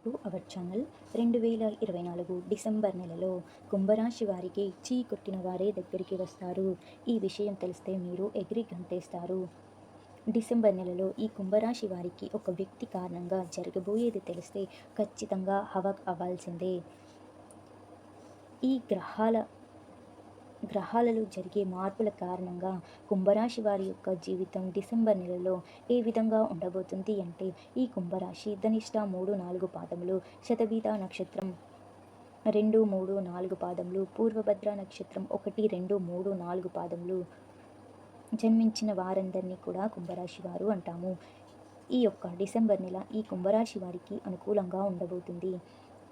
To our channel. 2024 December నెలలో కుంభరాశి వారికి చీ కొట్టిన వారే దగ్గరికి వస్తారు. ఈ విషయం తెలిస్తే మీరు ఎగిరి గంతేస్తారు. డిసెంబర్ నెలలో ఈ కుంభరాశి వారికి ఒక వ్యక్తి కారణంగా జరగబోయేది తెలిస్తే ఖచ్చితంగా హవక్ అవ్వాల్సిందే. ఈ గ్రహాలలో జరిగే మార్పుల కారణంగా కుంభరాశి వారి యొక్క జీవితం డిసెంబర్ నెలలో ఏ విధంగా ఉండబోతుంది అంటే, ఈ కుంభరాశి ధనిష్ట 3-4 పాదములు, శతభిష నక్షత్రం 2-3-4 పాదములు, పూర్వభద్ర నక్షత్రం 1-2-3-4 పాదములు జన్మించిన వారందరినీ కూడా కుంభరాశి వారు అంటాము. ఈ యొక్క డిసెంబర్ నెల ఈ కుంభరాశి వారికి అనుకూలంగా ఉండబోతుంది.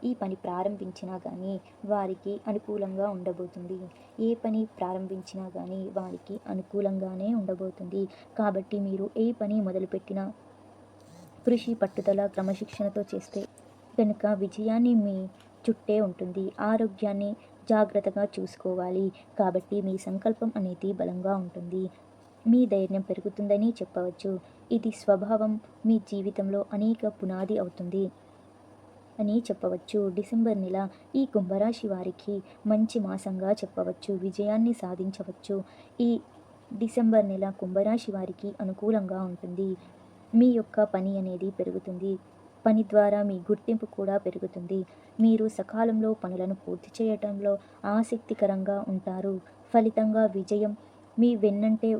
ఈ పని ప్రారంభించినా కానీ వారికి అనుకూలంగా ఉండబోతుంది. ఏ పని ప్రారంభించినా కానీ వారికి అనుకూలంగానే ఉండబోతుంది. కాబట్టి మీరు ఏ పని మొదలుపెట్టినా కృషి, పట్టుదల, క్రమశిక్షణతో చేస్తే కనుక విజయాన్ని మీ చుట్టే ఉంటుంది. ఆరోగ్యాన్ని జాగ్రత్తగా చూసుకోవాలి. కాబట్టి మీ సంకల్పం అనేది బలంగా ఉంటుంది. మీ ధైర్యం పెరుగుతుందని చెప్పవచ్చు. ఇది స్వభావం మీ జీవితంలో అనేక పునాది అవుతుంది అని చెప్పవచ్చు. డిసెంబర్ నెల ఈ కుంభరాశి వారికి మంచి మాసంగా చెప్పవచ్చు. విజయాన్ని సాధించవచ్చు. ఈ డిసెంబర్ నెల కుంభరాశి వారికి అనుకూలంగా ఉంటుంది. మీ యొక్క పని అనేది పెరుగుతుంది. పని ద్వారా మీ గుర్తింపు కూడా పెరుగుతుంది. మీరు సకాలంలో పనులను పూర్తి చేయటంలో ఆసక్తికరంగా ఉంటారు. ఫలితంగా విజయం మీ వెన్నంటే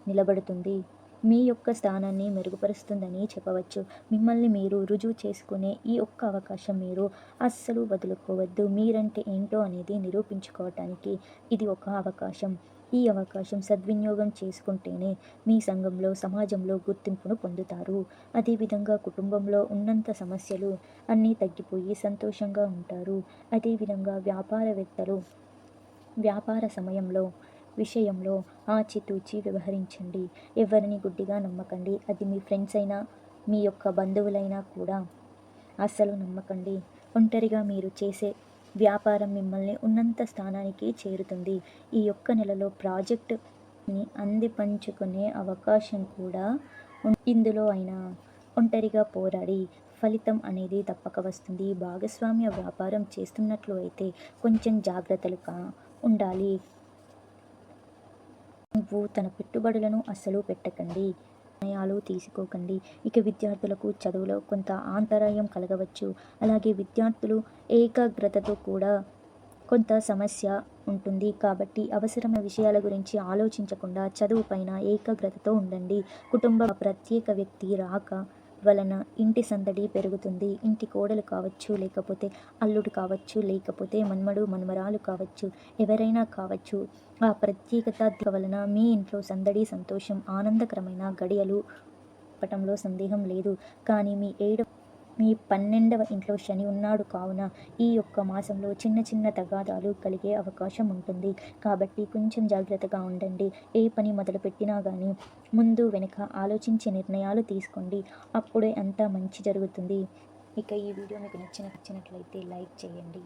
నిలబడుతుంది. మీ యొక్క స్థానాన్ని మెరుగుపరుస్తుందని చెప్పవచ్చు. మిమ్మల్ని మీరు రుజువు చేసుకునే ఈ ఒక్క అవకాశం మీరు అస్సలు వదులుకోవద్దు. మీరంటే ఏంటో అనేది నిరూపించుకోవటానికి ఇది ఒక అవకాశం. ఈ అవకాశం సద్వినియోగం చేసుకుంటేనే మీ సంఘంలో, సమాజంలో గుర్తింపును పొందుతారు. అదేవిధంగా కుటుంబంలో ఉన్నంత సమస్యలు అన్నీ తగ్గిపోయి సంతోషంగా ఉంటారు. అదేవిధంగా వ్యాపారవేత్తలు వ్యాపార విషయంలో ఆచితూచి వ్యవహరించండి. ఎవరిని గుడ్డిగా నమ్మకండి. అది మీ ఫ్రెండ్స్ అయినా, మీ యొక్క బంధువులైనా కూడా అస్సలు నమ్మకండి. ఒంటరిగా మీరు చేసే వ్యాపారం మిమ్మల్ని ఉన్నంత స్థానానికి చేరుతుంది. ఈ యొక్క నెలలో ప్రాజెక్టుని అందిపంచుకునే అవకాశం కూడా ఇందులో అయినా ఒంటరిగా పోరాడి ఫలితం అనేది తప్పక వస్తుంది. భాగస్వామ్య వ్యాపారం చేస్తున్నట్లు అయితే కొంచెం జాగ్రత్తలుగా ఉండాలి. నువ్వు తన పెట్టుబడులను అస్సలు పెట్టకండి. నిర్ణయాలు తీసుకోకండి. ఇక విద్యార్థులకు చదువులో కొంత అంతరాయం కలగవచ్చు. అలాగే విద్యార్థులు ఏకాగ్రతతో కూడా కొంత సమస్య ఉంటుంది. కాబట్టి అవసరమైన విషయాల గురించి ఆలోచించకుండా చదువు పైన ఏకాగ్రతతో ఉండండి. కుటుంబ ప్రత్యేక వ్యక్తి రాక వలన ఇంటి సందడి పెరుగుతుంది. ఇంటి కోడలు కావచ్చు, లేకపోతే అల్లుడు కావచ్చు, లేకపోతే మన్మడు మన్మరాలు కావచ్చు, ఎవరైనా కావచ్చు. ఆ ప్రత్యేకత వలన మీ ఇంట్లో సందడి, సంతోషం, ఆనందకరమైన గడియలు పటంలో సందేహం లేదు. కానీ మీ 12వ ఇంట్లో శని ఉన్నాడు కావున ఈ యొక్క మాసంలో చిన్న చిన్న తగాదాలు కలిగే అవకాశం ఉంటుంది. కాబట్టి కొంచెం జాగ్రత్తగా ఉండండి. ఏ పని మొదలుపెట్టినా కానీ ముందు వెనుక ఆలోచించి నిర్ణయాలు తీసుకోండి. అప్పుడే అంతా మంచి జరుగుతుంది. ఇక ఈ వీడియో మీకు నచ్చినట్లయితే లైక్ చేయండి.